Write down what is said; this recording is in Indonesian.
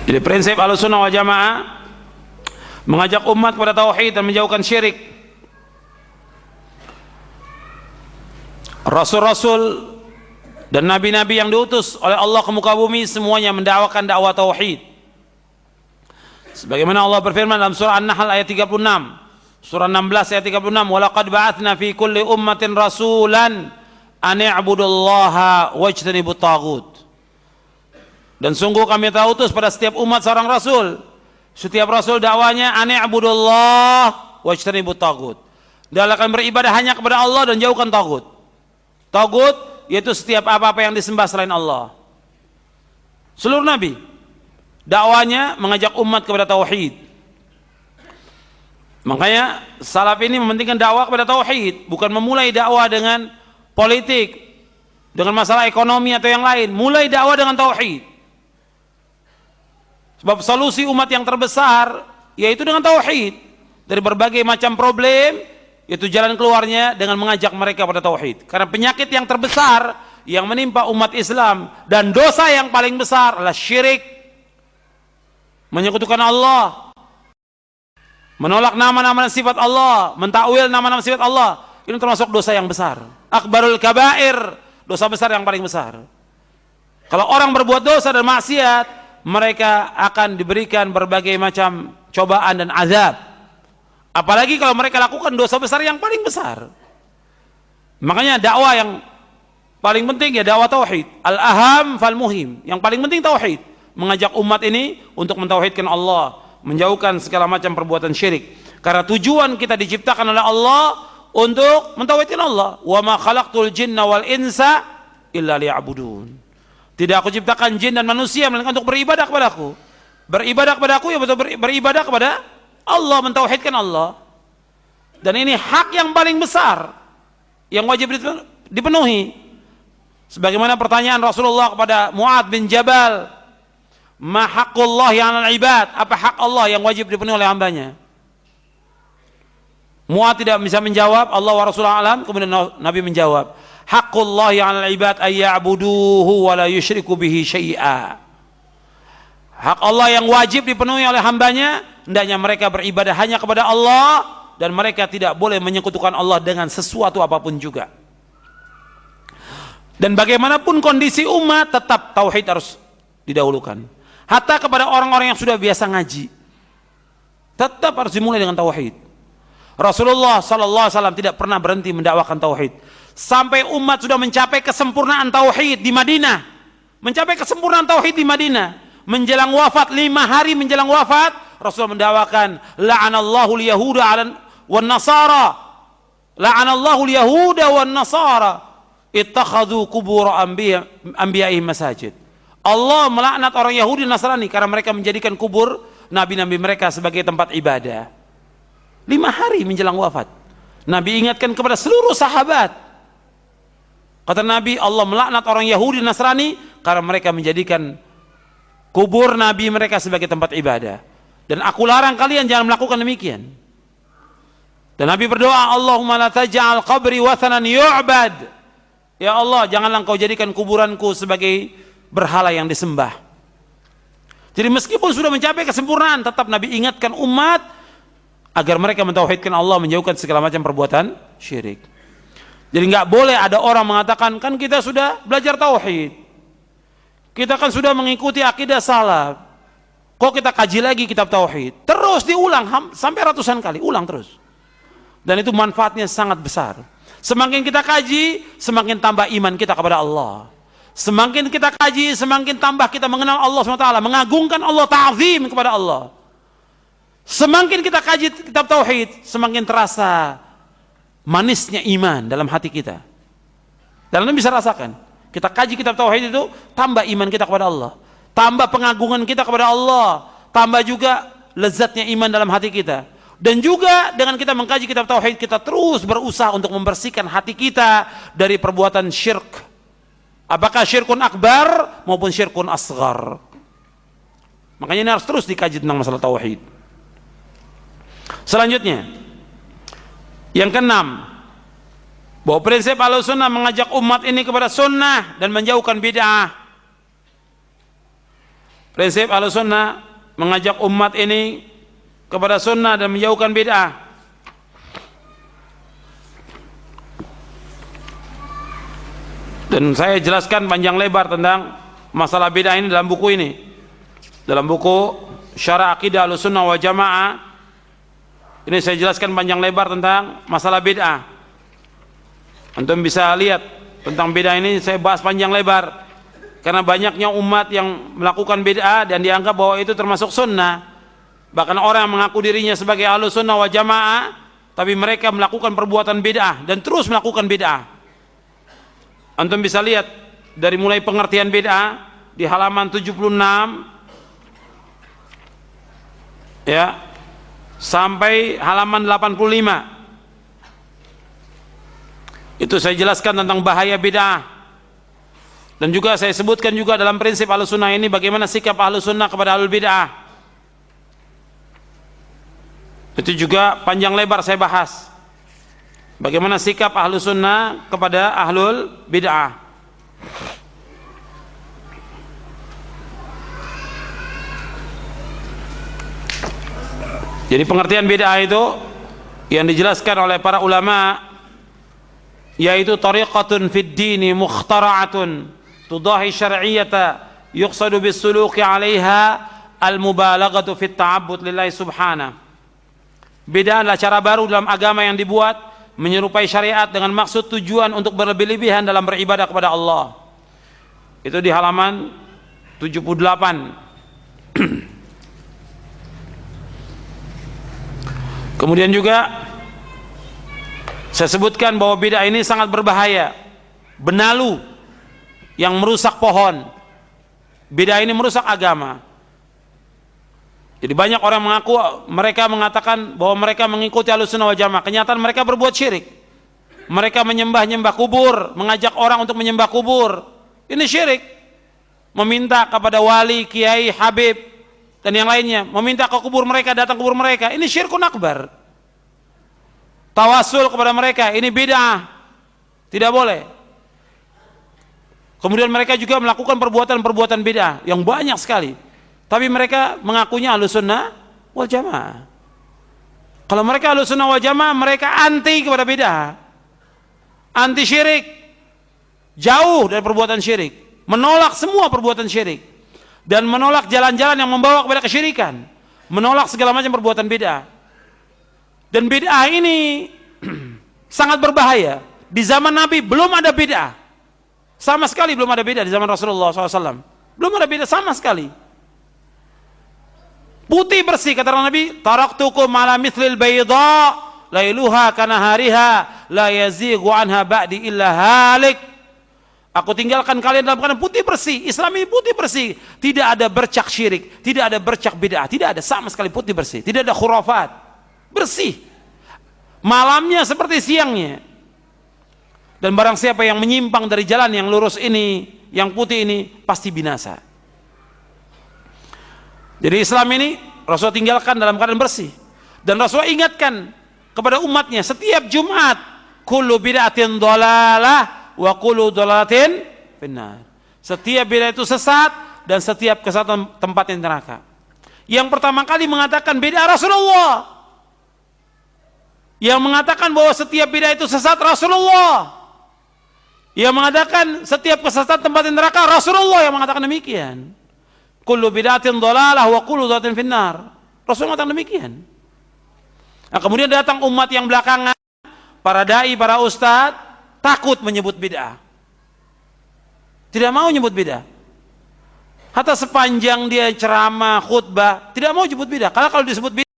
Jadi prinsip Ahlussunnah wal Jamaah mengajak umat kepada tauhid dan menjauhkan syirik. Rasul-rasul dan nabi-nabi yang diutus oleh Allah ke muka bumi semuanya mendakwakan dakwah tauhid. Sebagaimana Allah berfirman dalam surah An-Nahl ayat 36, surah 16 ayat 36, "Walaqad ba'atsna fi kulli ummatin rasulan an i'budullaha wajtanibut taghut." Dan sungguh kami telah utus pada setiap umat seorang rasul. Setiap rasul dakwanya an i'budullah wajtanibut taghut. Dia akan beribadah hanya kepada Allah dan jauhkan taghut. Taghut yaitu setiap apa-apa yang disembah selain Allah. Seluruh nabi dakwanya mengajak umat kepada tauhid. Makanya salaf ini mementingkan dakwah kepada tauhid, bukan memulai dakwah dengan politik, dengan masalah ekonomi atau yang lain. Mulai dakwah dengan tauhid. Sebab solusi umat yang terbesar yaitu dengan tauhid. Dari berbagai macam problem, itu jalan keluarnya dengan mengajak mereka pada tauhid. Karena penyakit yang terbesar yang menimpa umat Islam dan dosa yang paling besar adalah syirik, menyekutukan Allah, menolak nama-nama dan sifat Allah, mentakwil nama-nama sifat Allah. Ini termasuk dosa yang besar. Akbarul kabair, dosa besar yang paling besar. Kalau orang berbuat dosa dan maksiat, mereka akan diberikan berbagai macam cobaan dan azab. Apalagi kalau mereka lakukan dosa besar yang paling besar. Makanya dakwah yang paling penting ya dakwah tauhid. Al-aham fal muhim. Yang paling penting tauhid. Mengajak umat ini untuk mentauhidkan Allah, menjauhkan segala macam perbuatan syirik. Karena tujuan kita diciptakan oleh Allah untuk mentauhidkan Allah. Wa ma khalaqtul jinna wal insa illa liya'budun. Tidak aku ciptakan jin dan manusia melainkan untuk beribadah kepadaku. Beribadah kepadaku ya betul beribadah kepada Allah, mentauhidkan Allah. Dan ini hak yang paling besar yang wajib dipenuhi. Sebagaimana pertanyaan Rasulullah kepada Mu'adz bin Jabal, "Ma haqqullahi 'alal ibad?" Apa hak Allah yang wajib dipenuhi oleh hambanya? Mu'adz tidak bisa menjawab, Allah wa Rasulullah alam. Kemudian Nabi menjawab, "Haqqullahi 'alal ibad ay ya'buduhu wa la yusyriku bihi syai'a." Hak Allah yang wajib dipenuhi oleh hambanya, hendaknya mereka beribadah hanya kepada Allah dan mereka tidak boleh menyekutukan Allah dengan sesuatu apapun juga. Dan bagaimanapun kondisi umat, tetap tauhid harus didahulukan. Hatta kepada orang-orang yang sudah biasa ngaji, tetap harus dimulai dengan tauhid. Rasulullah sallallahu alaihi wasallam tidak pernah berhenti mendakwakan tauhid sampai umat sudah mencapai kesempurnaan tauhid di Madinah. Mencapai kesempurnaan tauhid di Madinah. Menjelang wafat, 5 hari menjelang wafat, Rasul mendakwakan la'anallahu al-yahuda wan nasara. La'anallahu al-yahuda wan nasara ittakhadhu qubur anbiya'ihim masajid. Allah melaknat orang Yahudi dan Nasrani karena mereka menjadikan kubur nabi-nabi mereka sebagai tempat ibadah. 5 hari menjelang wafat, Nabi ingatkan kepada seluruh sahabat. Kata Nabi, Allah melaknat orang Yahudi dan Nasrani karena mereka menjadikan kubur nabi mereka sebagai tempat ibadah. Dan aku larang kalian jangan melakukan demikian. Dan Nabi berdoa, Allahumma la taj'al qabri wathanan yu'bad. Ya Allah, janganlah engkau jadikan kuburanku sebagai berhala yang disembah. Jadi meskipun sudah mencapai kesempurnaan, tetap Nabi ingatkan umat agar mereka mentauhidkan Allah, menjauhkan segala macam perbuatan syirik. Jadi nggak boleh ada orang mengatakan, kan kita sudah belajar tauhid, kita kan sudah mengikuti akidah salaf, kok kita kaji lagi kitab tauhid? Terus diulang sampai ratusan kali, ulang terus. Dan itu manfaatnya sangat besar. Semakin kita kaji, semakin tambah iman kita kepada Allah. Semakin kita kaji, semakin tambah kita mengenal Allah SWT, mengagungkan Allah, ta'zim kepada Allah. Semakin kita kaji kitab tauhid, semakin terasa manisnya iman dalam hati kita. Dan Anda bisa rasakan, kita kaji kitab tauhid itu tambah iman kita kepada Allah, tambah pengagungan kita kepada Allah, tambah juga lezatnya iman dalam hati kita. Dan juga dengan kita mengkaji kitab tauhid, kita terus berusaha untuk membersihkan hati kita dari perbuatan syirk, apakah syirkun akbar maupun syirkun asghar. Makanya ini harus terus dikaji tentang masalah tauhid. Selanjutnya, yang keenam, bahwa prinsip Ahlussunnah mengajak umat ini kepada sunnah dan menjauhkan bid'ah. Prinsip Ahlussunnah mengajak umat ini kepada sunnah dan menjauhkan bid'ah. Dan saya jelaskan panjang lebar tentang masalah bid'ah ini dalam buku ini. Dalam buku Syarah Aqidah Ahlussunnah wal Jamaah ini saya jelaskan panjang lebar tentang masalah bid'ah. Antum bisa lihat tentang bid'ah ini saya bahas panjang lebar. Karena banyaknya umat yang melakukan bid'ah dan dianggap bahwa itu termasuk sunnah. Bahkan orang yang mengaku dirinya sebagai Ahlussunnah wal Jamaah, tapi mereka melakukan perbuatan bid'ah dan terus melakukan bid'ah. Antum bisa lihat dari mulai pengertian bid'ah di halaman 76 ya sampai halaman 85. Itu saya jelaskan tentang bahaya bid'ah. Dan juga saya sebutkan juga dalam prinsip Ahlussunnah ini bagaimana sikap Ahlussunnah kepada ahlul bid'ah. Itu juga panjang lebar saya bahas bagaimana sikap Ahlussunnah kepada ahlul bid'ah. Jadi pengertian bid'ah itu yang dijelaskan oleh para ulama yaitu tariqatun fid dini mukhtara'atun tudahi syar'iyyata yuqsadu bis suluki 'alaiha al mubalaghatu fit ta'abbud lillahi subhanahu. Bid'ah adalah cara baru dalam agama yang dibuat menyerupai syariat dengan maksud tujuan untuk berlebih-lebihan dalam beribadah kepada Allah. Itu di halaman 78. Kemudian juga saya sebutkan bahwa bid'ah ini sangat berbahaya. Benalu yang merusak pohon. Bid'ah ini merusak agama. Jadi banyak orang mengaku mereka mengatakan bahwa mereka mengikuti Ahlussunnah wal Jamaah. Kenyataan mereka berbuat syirik. Mereka menyembah-nyembah kubur, mengajak orang untuk menyembah kubur. Ini syirik. Meminta kepada wali, kiai, habib dan yang lainnya, meminta ke kubur mereka, datang ke kubur mereka. Ini syirkun akbar. Tawasul kepada mereka, ini bid'ah. Tidak boleh. Kemudian mereka juga melakukan perbuatan-perbuatan bid'ah yang banyak sekali. Tapi mereka mengakunya Ahlussunnah wal Jamaah. Kalau mereka Ahlussunnah wal Jamaah, mereka anti kepada bid'ah, anti syirik, jauh dari perbuatan syirik, menolak semua perbuatan syirik, dan menolak jalan-jalan yang membawa kepada kesyirikan, menolak segala macam perbuatan bid'ah. Dan bid'ah ini sangat berbahaya. Di zaman Nabi belum ada bid'ah, sama sekali belum ada bid'ah. Di zaman Rasulullah SAW belum ada bid'ah sama sekali. Putih bersih kata Nabi, taraktukum ala mithlil bayda lailuha kanahariha la yazighu anha ba'di illa halik. Aku tinggalkan kalian dalam keadaan putih bersih. Islam ini putih bersih, tidak ada bercak syirik, tidak ada bercak bid'ah, tidak ada sama sekali, putih bersih, tidak ada khurafat, bersih. Malamnya seperti siangnya. Dan barang siapa yang menyimpang dari jalan yang lurus ini, yang putih ini, pasti binasa. Jadi Islam ini Rasulullah tinggalkan dalam keadaan bersih. Dan Rasulullah ingatkan kepada umatnya setiap Jumat, kullu bid'atin dhalalah wa kullu dhalalatin finnar. Setiap bid'ah itu sesat dan setiap kesesatan tempatnya neraka. Yang pertama kali mengatakan bid'ah Rasulullah. Yang mengatakan bahwa setiap bid'ah itu sesat Rasulullah. Yang mengatakan setiap kesesatan tempatnya neraka Rasulullah yang mengatakan demikian. Kullu bid'atin dhalalah wa kullu dhalatin finnar. Rasulullah mengatakan demikian. Nah, kemudian datang umat yang belakangan, para dai, para ustadz takut menyebut bid'ah. Tidak mau menyebut bid'ah. Hatta sepanjang dia ceramah, khutbah, tidak mau menyebut bid'ah. Karena kalau disebut bid'ah